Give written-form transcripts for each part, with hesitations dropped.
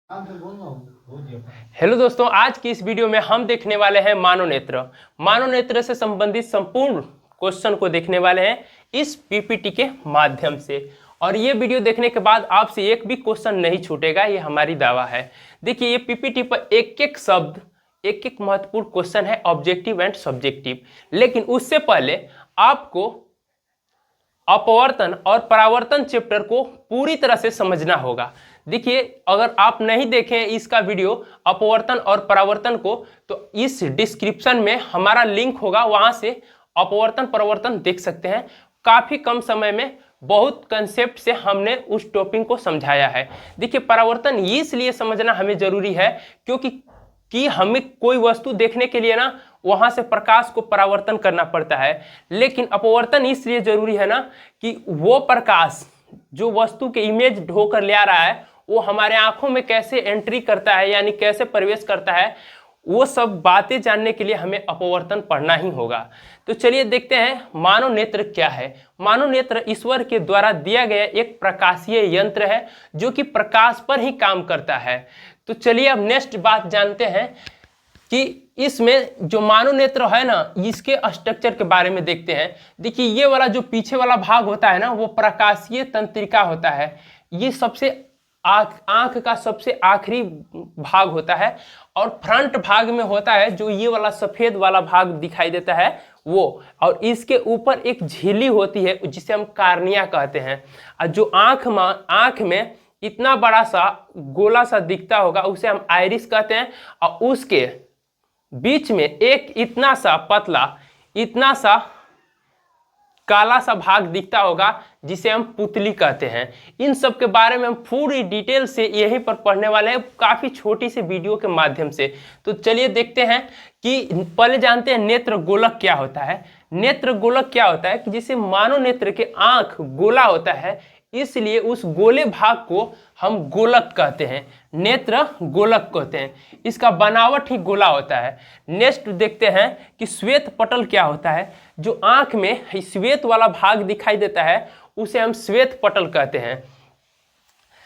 Hello दोस्तों, आज की इस वीडियो में हम देखने वाले हैं मानवनेत्र। मानवनेत्र से संबंधित संपूर्ण क्वेश्चन को देखने वाले हैं इस पीपीटी के माध्यम से। और ये वीडियो देखने के बाद आपसे एक भी क्वेश्चन नहीं छूटेगा, ये हमारी दावा है। देखिए, ये पीपीटी पर एक एक शब्द, एक एक महत्वपूर्ण क्वेश्चन है, ऑब्जेक्टिव एंड सब्जेक्टिव। लेकिन उससे पहले आपको अपवर्तन और परावर्तन चैप्टर को पूरी तरह से समझना होगा। देखिए, अगर आप नहीं देखें इसका वीडियो अपवर्तन और परावर्तन को, तो इस डिस्क्रिप्शन में हमारा लिंक होगा, वहां से अपवर्तन परावर्तन देख सकते हैं। काफी कम समय में बहुत कंसेप्ट से हमने उस टॉपिक को समझाया है। देखिए, परावर्तन इसलिए समझना हमें जरूरी है क्योंकि हमें कोई वस्तु देखने के लिए ना वहां से प्रकाश को परावर्तन करना पड़ता है। लेकिन अपवर्तन इसलिए जरूरी है ना कि वो प्रकाश जो वस्तु के इमेज ढोकर ले आ रहा है वो हमारे आंखों में कैसे एंट्री करता है, यानी कैसे प्रवेश करता है, वो सब बातें जानने के लिए हमें अपवर्तन पढ़ना ही होगा। तो चलिए देखते हैं मानव नेत्र क्या है। मानव नेत्र ईश्वर के द्वारा दिया गया एक प्रकाशीय यंत्र है जो कि प्रकाश पर ही काम करता है। तो चलिए अब नेक्स्ट बात जानते हैं कि इसमें जो मानव नेत्र है ना, इसके स्ट्रक्चर के बारे में देखते हैं। देखिए, ये वाला जो पीछे वाला भाग होता है ना, वो प्रकाशीय तंत्रिका होता है। ये सबसे आंख का सबसे आखिरी भाग होता है। और फ्रंट भाग में होता है जो ये वाला सफेद वाला भाग दिखाई देता है वो, और इसके ऊपर एक झिल्ली होती है जिसे हम कार्निया कहते हैं। और जो आंख में इतना बड़ा सा गोला सा दिखता होगा उसे हम आइरिस कहते हैं। और उसके बीच में एक इतना सा पतला, इतना सा काला सा भाग दिखता होगा जिसे हम पुतली कहते हैं। इन सब के बारे में हम पूरी डिटेल से यहीं पर पढ़ने वाले हैं, काफी छोटी सी वीडियो के माध्यम से। तो चलिए देखते हैं कि पहले जानते हैं नेत्र गोलक क्या होता है। नेत्र गोलक क्या होता है कि जिसे मानव नेत्र के आंख गोला होता है, इसलिए उस गोले भाग को हम गोलक कहते हैं, नेत्र गोलक कहते हैं। इसका बनावट ही गोला होता है। नेक्स्ट देखते हैं कि श्वेत पटल क्या होता है। जो आंख में श्वेत वाला भाग दिखाई देता है उसे हम श्वेत पटल कहते हैं।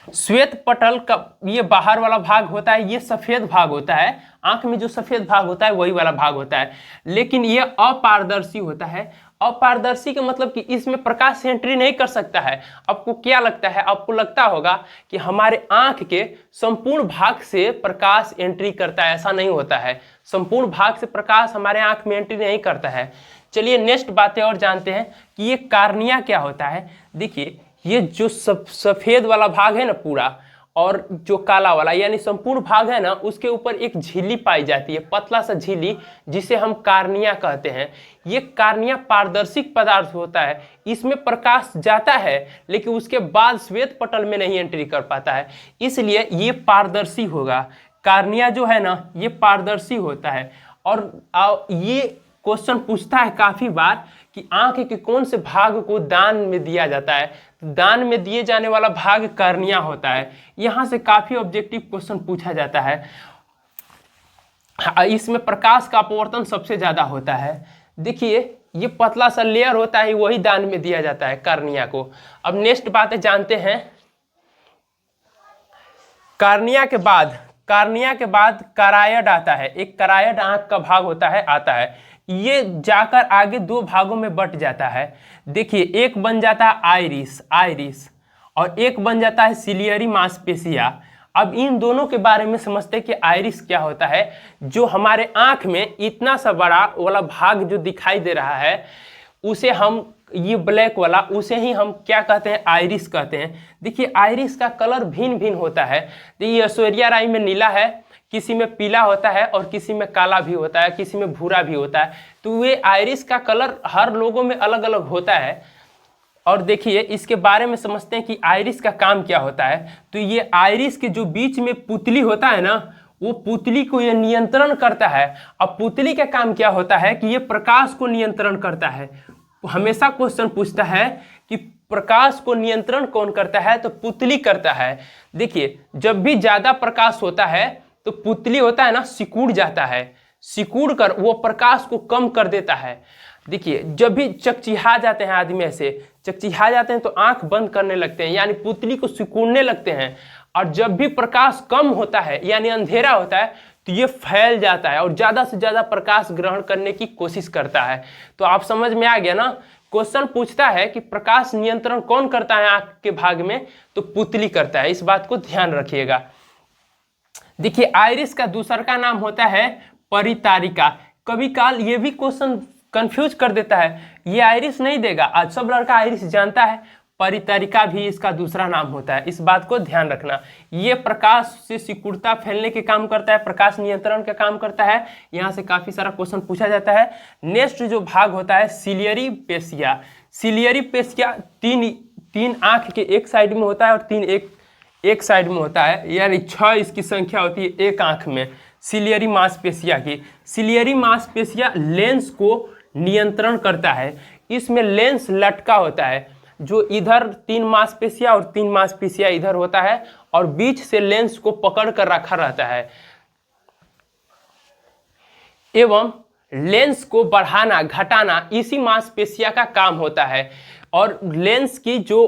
श्वेत पटल का ये बाहर वाला भाग होता है, ये सफेद भाग होता है। आंख में जो सफेद भाग होता है वही वाला भाग होता है, लेकिन ये अपारदर्शी होता है। अपारदर्शी का मतलब कि इसमें प्रकाश एंट्री नहीं कर सकता है। आपको क्या लगता है? आपको लगता होगा कि हमारे आंख के संपूर्ण भाग से प्रकाश एंट्री करता है, ऐसा नहीं होता है। संपूर्ण भाग से प्रकाश हमारे आंख में एंट्री नहीं करता है। चलिए नेक्स्ट बातें और जानते हैं कि ये कार्निया क्या होता है। देखिए, ये जो सफेद वाला भाग है ना पूरा, और जो काला वाला यानी संपूर्ण भाग है ना, उसके ऊपर एक झिल्ली पाई जाती है, पतला सा झिल्ली, जिसे हम कार्निया कहते हैं। ये कार्निया पारदर्शी पदार्थ होता है। इसमें प्रकाश जाता है लेकिन उसके बाद श्वेत पटल में नहीं एंट्री कर पाता है, इसलिए ये पारदर्शी होगा। कार्निया जो है ना, ये पारदर्शी होता है। और ये क्वेश्चन पूछता है काफी बार कि आंख के कौन से भाग को दान में दिया जाता है। दान में दिए जाने वाला भाग कार्निया होता है। यहां से काफी ऑब्जेक्टिव क्वेश्चन पूछा जाता है। इसमें प्रकाश का अपवर्तन सबसे ज्यादा होता है। देखिए, ये पतला सा लेयर होता है, वही दान में दिया जाता है कार्निया को। अब नेक्स्ट बातें जानते हैं। कार्निया के बाद करायड आता है। एक करायड आंख का भाग होता है, आता है। ये जाकर आगे दो भागों में बट जाता है। देखिए, एक बन जाता है आइरिस और एक बन जाता है सिलियरी मांसपेशिया। अब इन दोनों के बारे में समझते हैं कि आइरिस क्या होता है। जो हमारे आंख में इतना सा बड़ा वाला भाग जो दिखाई दे रहा है, उसे हम, ये ब्लैक वाला, उसे ही हम क्या कहते हैं? आइरिस कहते हैं। देखिए, आइरिस का कलर भिन्न भिन्न होता है। देखिए, ऐश्वर्या राय में नीला है, किसी में पीला होता है और किसी में काला भी होता है, किसी में भूरा भी होता है। तो ये आइरिस का कलर हर लोगों में अलग अलग होता है। और देखिए, इसके बारे में समझते हैं कि आइरिस का काम क्या होता है। तो ये आइरिस के जो बीच में पुतली होता है ना, वो पुतली को ये नियंत्रण करता है। अब पुतली का काम क्या होता है कि ये प्रकाश को नियंत्रण करता है। हमेशा क्वेश्चन पूछता है कि प्रकाश को नियंत्रण कौन करता है, तो पुतली करता है। देखिए, जब भी ज्यादा प्रकाश होता है तो पुतली होता है ना, सिकुड़ जाता है, सिकुड़ कर वो प्रकाश को कम कर देता है। देखिए, जब भी चकचिहा जाते हैं, आदमी ऐसे चकचिहा जाते हैं तो आंख बंद करने लगते हैं, यानी पुतली को सिकुड़ने लगते हैं। और जब भी प्रकाश कम होता है यानी अंधेरा होता है तो ये फैल जाता है और ज़्यादा से ज़्यादा प्रकाश ग्रहण करने की कोशिश करता है। तो आप समझ में आ गया ना, क्वेश्चन पूछता है कि प्रकाश नियंत्रण कौन करता है आंख के भाग में, तो पुतली करता है। इस बात को ध्यान रखिएगा। देखिए आइरिस का दूसरा का नाम होता है परितारिका। कभी काल ये भी क्वेश्चन कंफ्यूज कर देता है, ये आइरिस नहीं देगा, आज सब लड़का आइरिस जानता है, परितारिका भी इसका दूसरा नाम होता है। इस बात को ध्यान रखना। ये प्रकाश से सिकुड़ता फैलने के काम करता है, प्रकाश नियंत्रण का काम करता है। यहाँ से काफी सारा क्वेश्चन पूछा जाता है। नेक्स्ट जो भाग होता है सिलियरी पेशिया। सिलियरी पेशिया तीन आंख के एक साइड में होता है और तीन एक साइड में होता है, यानी 6 इसकी संख्या होती है एक आंख में सिलियरी मांसपेशिया की। सिलियरी मांसपेशिया लेंस को नियंत्रण करता है। इसमें लेंस लटका होता है, जो इधर 3 मांसपेशिया और 3 मांसपेशिया इधर होता है और बीच से लेंस को पकड़ कर रखा रहता है एवं लेंस को बढ़ाना घटाना इसी मांसपेशिया का काम होता है। और लेंस की जो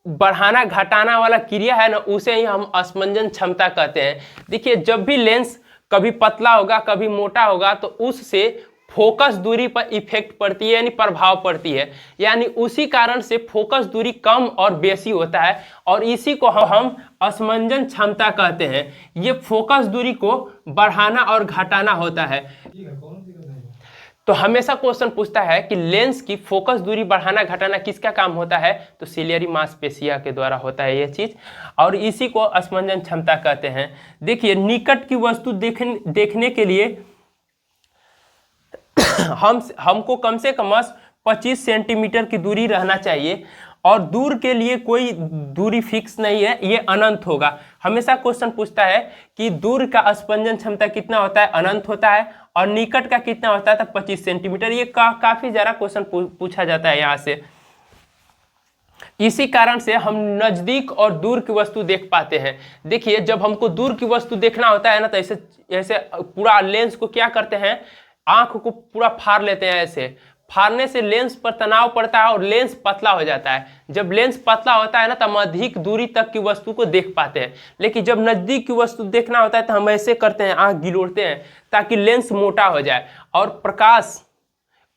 बढ़ाना घटाना वाला क्रिया है ना, उसे ही हम अस्मंजन क्षमता कहते हैं। देखिए जब भी लेंस कभी पतला होगा कभी मोटा होगा तो उससे फोकस दूरी पर इफेक्ट पड़ती है, यानी प्रभाव पड़ती है, यानी उसी कारण से फोकस दूरी कम और बेसी होता है और इसी को हम अस्मंजन क्षमता कहते हैं। ये फोकस दूरी को बढ़ाना और घटाना होता है। तो हमेशा क्वेश्चन पूछता है कि लेंस की फोकस दूरी बढ़ाना घटाना किसका काम होता है, तो सिलियरी मांसपेशिया के द्वारा होता है ये चीज, और इसी को अस्मंजन क्षमता कहते हैं। देखिए निकट की वस्तु देखने के लिए हमको कम से कम 25 सेंटीमीटर की दूरी रहना चाहिए और दूर के लिए कोई दूरी फिक्स नहीं है, ये अनंत होगा। हमेशा क्वेश्चन पूछता है कि दूर का अस्पंजन क्षमता कितना होता है, अनंत होता है, और निकट का कितना होता है, तो 25 सेंटीमीटर। ये काफी ज्यादा क्वेश्चन पूछा जाता है यहाँ से। इसी कारण से हम नजदीक और दूर की वस्तु देख पाते हैं। देखिए जब हमको दूर की वस्तु देखना होता है ना, तो ऐसे पूरा लेंस को क्या करते हैं, आंख को पूरा फाड़ लेते हैं। ऐसे फाड़ने से लेंस पर तनाव पड़ता है और लेंस पतला हो जाता है। जब लेंस पतला होता है ना, तो हम अधिक दूरी तक की वस्तु को देख पाते हैं। लेकिन जब नजदीक की वस्तु देखना होता है तो हम ऐसे करते हैं, आंख गिलोड़ते हैं ताकि लेंस मोटा हो जाए और प्रकाश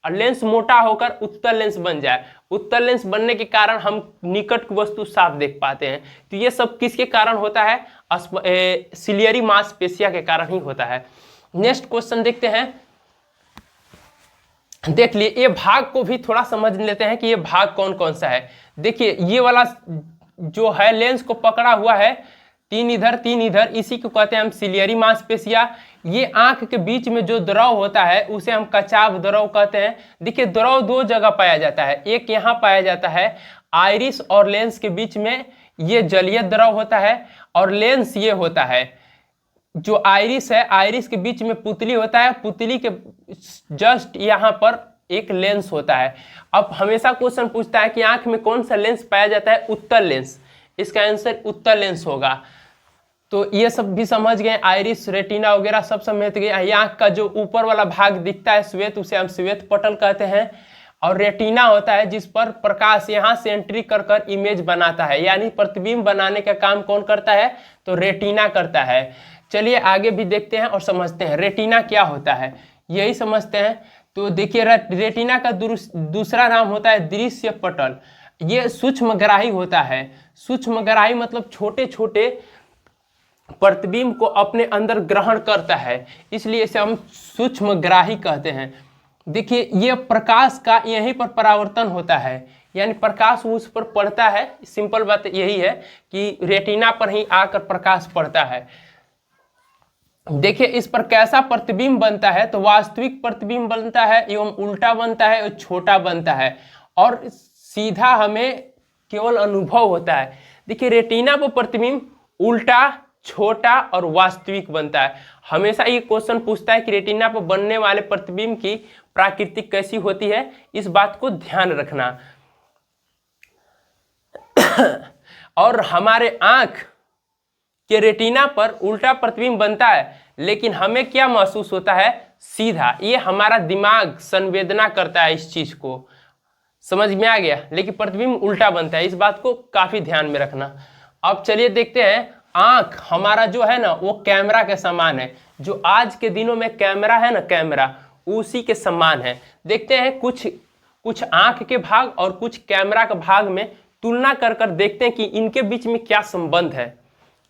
लेंस मोटा होकर उत्तल लेंस बन जाए। उत्तल लेंस बनने के कारण हम निकट की वस्तु साफ देख पाते हैं। तो ये सब किसके कारण होता है, सिलियरी मांसपेशिया के कारण ही होता है। नेक्स्ट क्वेश्चन देखते हैं। देख लिए, ये भाग को भी थोड़ा समझ लेते हैं कि ये भाग कौन कौन सा है। देखिए ये वाला जो है लेंस को पकड़ा हुआ है, 3 इधर 3 इधर, इसी को कहते हैं हम सिलियरी मांसपेशिया। ये आंख के बीच में जो द्रव होता है उसे हम कचाव द्रव कहते हैं। देखिए द्रव 2 जगह पाया जाता है, एक यहाँ पाया जाता है आइरिस और लेंस के बीच में, ये जलीय द्रव होता है, और लेंस ये होता है जो आइरिस है, आइरिस के बीच में पुतली होता है, पुतली के जस्ट यहाँ पर एक लेंस होता है। अब हमेशा क्वेश्चन पूछता है कि आंख में कौन सा लेंस पाया जाता है, उत्तल लेंस। इसका आंसर उत्तल लेंस होगा। तो ये सब भी समझ गए, आइरिस रेटिना वगैरह सब समझ गए। ये आंख का जो ऊपर वाला भाग दिखता है श्वेत, उसे हम श्वेत पटल कहते हैं, और रेटिना होता है जिस पर प्रकाश यहाँ से एंट्री कर कर इमेज बनाता है, यानी प्रतिबिंब बनाने का काम कौन करता है, तो रेटिना करता है। चलिए आगे भी देखते हैं और समझते हैं रेटिना क्या होता है, यही समझते हैं। तो देखिए रेटिना का दूसरा नाम होता है दृश्य पटल। ये सूक्ष्मग्राही होता है। सूक्ष्मग्राही मतलब छोटे छोटे प्रतिबिंब को अपने अंदर ग्रहण करता है, इसलिए इसे हम सूक्ष्मग्राही कहते हैं। देखिए ये प्रकाश का यहीं पर परावर्तन होता है, यानी प्रकाश उस पर पड़ता है। सिंपल बात यही है कि रेटिना पर ही आकर प्रकाश पड़ता है। देखिए इस पर कैसा प्रतिबिंब बनता है, तो वास्तविक प्रतिबिंब बनता है एवं उल्टा बनता है, छोटा बनता है, और सीधा हमें केवल अनुभव होता है। देखिए रेटिना पर प्रतिबिंब उल्टा, छोटा और वास्तविक बनता है। हमेशा ये क्वेश्चन पूछता है कि रेटिना पर बनने वाले प्रतिबिंब की प्रकृति कैसी होती है, इस बात को ध्यान रखना। और हमारे आंख कि रेटिना पर उल्टा प्रतिबिंब बनता है, लेकिन हमें क्या महसूस होता है, सीधा। ये हमारा दिमाग संवेदना करता है इस चीज को, समझ में आ गया। लेकिन प्रतिबिंब उल्टा बनता है, इस बात को काफी ध्यान में रखना। अब चलिए देखते हैं, आंख हमारा जो है ना वो कैमरा के समान है। जो आज के दिनों में कैमरा है ना, कैमरा उसी के समान है। देखते हैं कुछ आंख के भाग और कुछ कैमरा के भाग में तुलना कर कर देखते हैं कि इनके बीच में क्या संबंध है।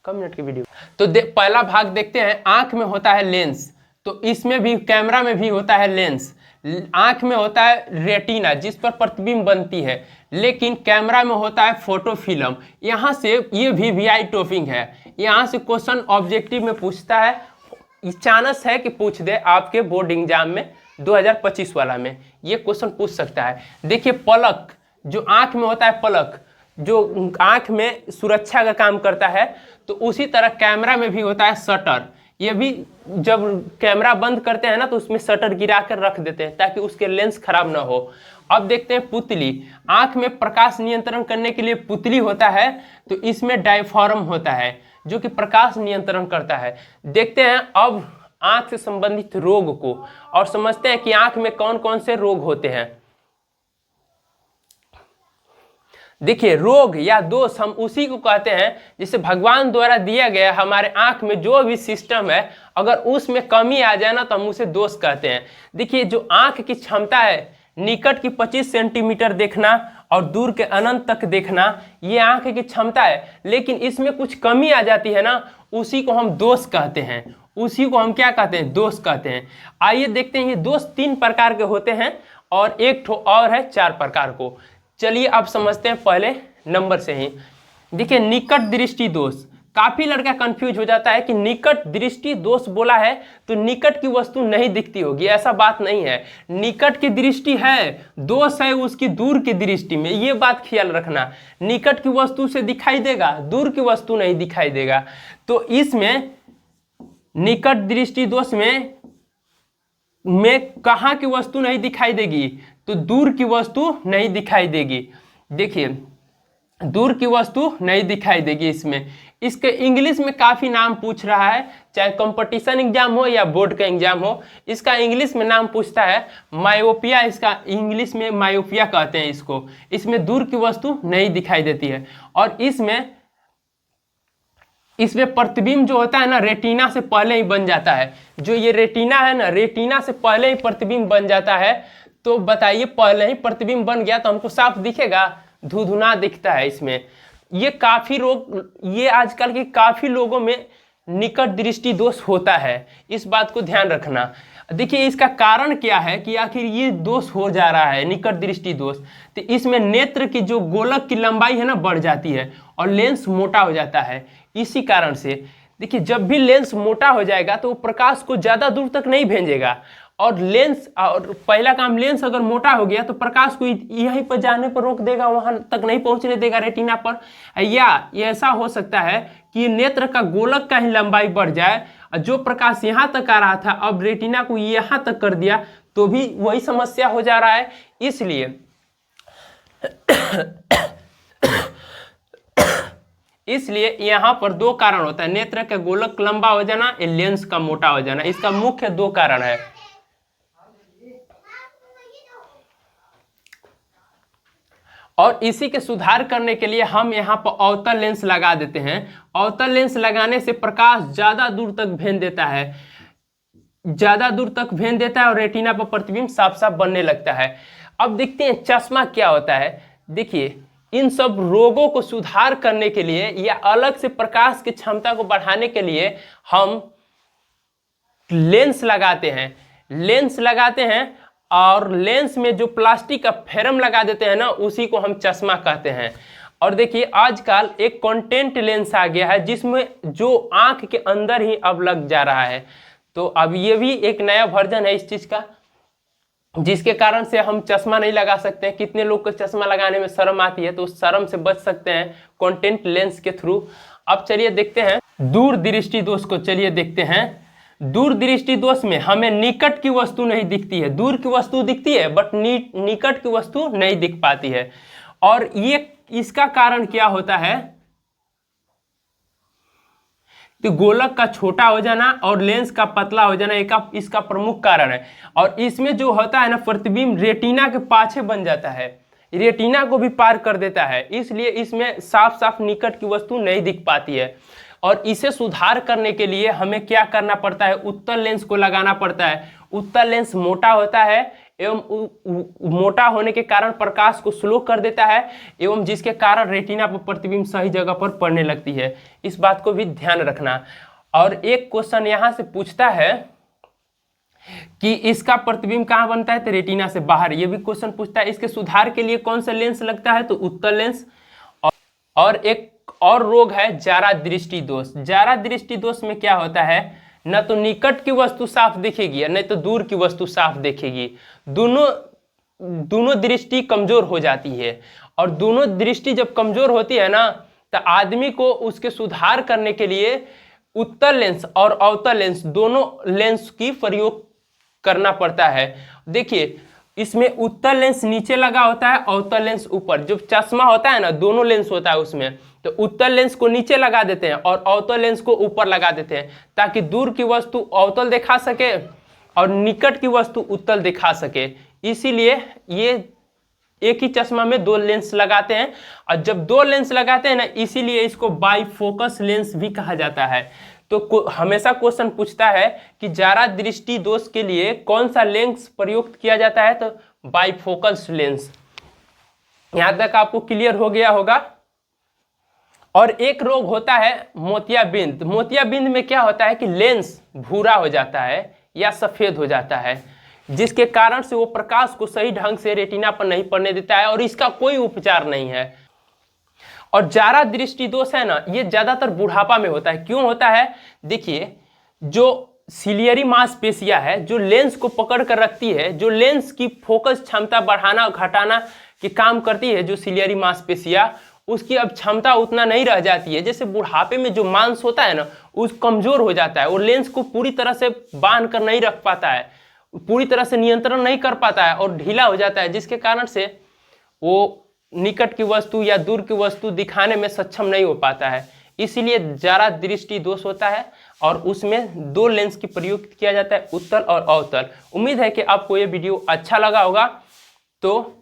कम मिनट की वीडियो। तो पहला भाग देखते हैं, आंख में होता है लेंस, तो इसमें भी कैमरा में भी होता है लेंस। आंख में होता है रेटिना जिस पर प्रतिबिंब बनती है, लेकिन कैमरा में होता है फोटो फिल्म। यहाँ से ये वीवीआई टॉपिक है, यहाँ से क्वेश्चन ऑब्जेक्टिव में पूछता है, चांस है कि पूछ दे आपके बोर्ड एग्जाम में 2025 वाला में ये क्वेश्चन पूछ सकता है। देखिए पलक, जो आंख में होता है पलक, जो आंख में सुरक्षा का काम करता है, तो उसी तरह कैमरा में भी होता है शटर। ये भी जब कैमरा बंद करते हैं ना तो उसमें शटर गिरा कर रख देते हैं ताकि उसके लेंस खराब ना हो। अब देखते हैं पुतली, आंख में प्रकाश नियंत्रण करने के लिए पुतली होता है, तो इसमें डायफ्राम होता है जो कि प्रकाश नियंत्रण करता है। देखते हैं अब आंख से संबंधित रोग को और समझते हैं कि आंख में कौन कौन से रोग होते हैं। देखिए रोग या दोष हम उसी को कहते हैं जिसे भगवान द्वारा दिया गया हमारे आंख में जो भी सिस्टम है, अगर उसमें कमी आ जाए ना तो हम उसे दोष कहते हैं। देखिए जो आंख की क्षमता है निकट की 25 सेंटीमीटर देखना और दूर के अनंत तक देखना, ये आंख की क्षमता है, लेकिन इसमें कुछ कमी आ जाती है ना, उसी को हम दोष कहते हैं। उसी को हम क्या कहते हैं? दोष कहते हैं। आइए देखते हैं, ये दोष 3 प्रकार के होते हैं और एक ठो और है 4 प्रकार को। चलिए अब समझते हैं पहले नंबर से ही। देखिए निकट दृष्टि दोष, काफी लड़का कंफ्यूज हो जाता है कि निकट दृष्टि दोष बोला है तो निकट की वस्तु नहीं दिखती होगी, ऐसा बात नहीं है। निकट की दृष्टि है, दोष है उसकी दूर की दृष्टि में, ये बात ख्याल रखना। निकट की वस्तु से दिखाई देगा, दूर की वस्तु नहीं दिखाई देगा। तो इसमें निकट दृष्टि दोष में कहाँ की वस्तु नहीं दिखाई देगी? तो दूर की वस्तु नहीं दिखाई देगी। देखिए दूर की वस्तु नहीं दिखाई देगी इसमें। इसके इंग्लिश में काफी नाम पूछ रहा है, चाहे कंपटीशन एग्जाम हो या बोर्ड का एग्जाम हो, इसका इंग्लिश में नाम पूछता है मायोपिया। इसका इंग्लिश में मायोपिया कहते हैं इसको। इसमें दूर की वस्तु नहीं दिखाई देती है और इसमें प्रतिबिंब जो होता है ना रेटिना से पहले ही बन जाता है। जो ये रेटिना है ना, रेटिना से पहले ही प्रतिबिंब बन जाता है। तो बताइए पहले ही प्रतिबिंब बन गया तो हमको साफ दिखेगा? धुंधुना दिखता है इसमें। ये काफी रोग, ये आजकल के काफी लोगों में निकट दृष्टि दोष होता है, इस बात को ध्यान रखना। देखिए इसका कारण क्या है कि आखिर ये दोष हो जा रहा है निकट दृष्टि दोष। तो इसमें नेत्र की जो गोलक की लंबाई है ना बढ़ जाती है और लेंस मोटा हो जाता है। इसी कारण से देखिए जब भी लेंस मोटा हो जाएगा तो वो प्रकाश को ज्यादा दूर तक नहीं भेजेगा, और लेंस, और पहला काम लेंस अगर मोटा हो गया तो प्रकाश को यहीं पर जाने पर रोक देगा, वहां तक नहीं पहुंचने देगा रेटिना पर। या ऐसा हो सकता है कि नेत्र का गोलक का ही लंबाई बढ़ जाए, जो प्रकाश यहाँ तक आ रहा था अब रेटिना को यहाँ तक कर दिया तो भी वही समस्या हो जा रहा है। इसलिए यहाँ पर 2 कारण होता है, नेत्र का गोलक लंबा हो जाना, लेंस का मोटा हो जाना। इसका मुख्य 2 कारण है। और इसी के सुधार करने के लिए हम यहाँ पर अवतल लेंस लगा देते हैं। अवतल लेंस लगाने से प्रकाश ज्यादा दूर तक भेज देता है, ज्यादा दूर तक भेज देता है और रेटिना पर प्रतिबिंब साफ साफ बनने लगता है। अब देखते हैं चश्मा क्या होता है। देखिए इन सब रोगों को सुधार करने के लिए या अलग से प्रकाश की क्षमता को बढ़ाने के लिए हम लेंस लगाते हैं। लेंस लगाते हैं और लेंस में जो प्लास्टिक का फेरम लगा देते हैं ना, उसी को हम चश्मा कहते हैं। और देखिए आजकल एक कॉन्टेक्ट लेंस आ गया है जिसमें जो आंख के अंदर ही अब लग जा रहा है। तो अब ये भी एक नया वर्जन है इस चीज का, जिसके कारण से हम चश्मा नहीं लगा सकते हैं। कितने लोग को चश्मा लगाने में शर्म आती है, तो उस शर्म से बच सकते हैं कॉन्टेक्ट लेंस के थ्रू। अब चलिए देखते हैं दूर दृष्टि दोष को। चलिए देखते हैं दूर दृष्टि दोष में हमें निकट की वस्तु नहीं दिखती है, दूर की वस्तु दिखती है बट निकट की वस्तु नहीं दिख पाती है। और ये इसका कारण क्या होता है कि गोलक का छोटा हो जाना और लेंस का पतला हो जाना, इसका प्रमुख कारण है। और इसमें जो होता है ना प्रतिबिंब रेटिना के पाछे बन जाता है, रेटिना को भी पार कर देता है, इसलिए इसमें साफ साफ निकट की वस्तु नहीं दिख पाती है। और इसे सुधार करने के लिए हमें क्या करना पड़ता है, उत्तल लेंस को लगाना पड़ता है। उत्तल लेंस मोटा होता है एवं मोटा होने के कारण प्रकाश को स्लो कर देता है एवं जिसके कारण रेटिना पर प्रतिबिंब सही जगह पर पड़ने लगती है। इस बात को भी ध्यान रखना। और एक क्वेश्चन यहाँ से पूछता है कि इसका प्रतिबिंब कहाँ बनता है, तो रेटिना से बाहर। ये भी क्वेश्चन पूछता है। इसके सुधार के लिए कौन सा लेंस लगता है, तो उत्तल लेंस। और एक और रोग है जारा दृष्टि दोष। जारा दृष्टि दोष में क्या होता है, न तो निकट की वस्तु साफ दिखेगी नहीं तो दूर की वस्तु साफ दिखेगी, दोनों दृष्टि कमजोर हो जाती है। और दोनों दृष्टि जब कमजोर होती है ना, तो आदमी को उसके सुधार करने के लिए उत्तल लेंस और अवतल लेंस दोनों लेंस की प्रयोग करना पड़ता है। देखिए इसमें उत्तल लेंस नीचे लगा होता है, अवतल लेंस ऊपर। जो चश्मा होता है ना, दोनों लेंस होता है उसमें, तो उत्तल लेंस को नीचे लगा देते हैं और अवतल लेंस को ऊपर लगा देते हैं, ताकि दूर की वस्तु अवतल दिखा सके और निकट की वस्तु उत्तल दिखा सके। इसीलिए ये एक ही चश्मा में दो लेंस लगाते हैं। और जब दो लेंस लगाते हैं ना, इसीलिए इसको बाईफोकस लेंस भी कहा जाता है। तो हमेशा क्वेश्चन पूछता है कि जारा दृष्टि दोष के लिए कौन सा लेंस प्रयुक्त किया जाता है, तो बाईफोकस लेंस। यहां तक आपको क्लियर हो गया होगा। और एक रोग होता है मोतियाबिंद। मोतियाबिंद में क्या होता है कि लेंस भूरा हो जाता है या सफेद हो जाता है, जिसके कारण से वो प्रकाश को सही ढंग से रेटिना पर नहीं पड़ने देता है और इसका कोई उपचार नहीं है। और जारा दृष्टि दोष है ना, ये ज्यादातर बुढ़ापा में होता है। क्यों होता है, देखिए जो सिलियरी मांसपेशियां है जो लेंस को पकड़ कर रखती है, जो लेंस की फोकस क्षमता बढ़ाना घटाना की काम करती है, जो सिलियरी मांसपेशियां, उसकी अब क्षमता उतना नहीं रह जाती है। जैसे बुढ़ापे में जो मांस होता है ना, उस कमजोर हो जाता है, वो लेंस को पूरी तरह से बांध कर नहीं रख पाता है, पूरी तरह से नियंत्रण नहीं कर पाता है और ढीला हो जाता है, जिसके कारण से वो निकट की वस्तु या दूर की वस्तु दिखाने में सक्षम नहीं हो पाता है। इसीलिए जारा दृष्टि दोष होता है और उसमें दो लेंस की प्रयोग किया जाता है, उत्तल और अवतल। उम्मीद है कि आपको ये वीडियो अच्छा लगा होगा। तो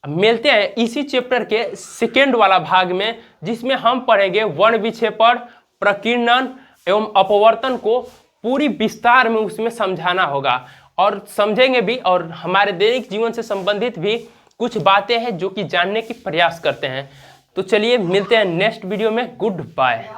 मिलते हैं इसी चैप्टर के सेकेंड वाला भाग में, जिसमें हम पढ़ेंगे वर्ण विक्षेपण, प्रकीर्णन एवं अपवर्तन को पूरी विस्तार में उसमें समझाना होगा और समझेंगे भी। और हमारे दैनिक जीवन से संबंधित भी कुछ बातें हैं जो कि जानने की प्रयास करते हैं। तो चलिए मिलते हैं नेक्स्ट वीडियो में। Good bye.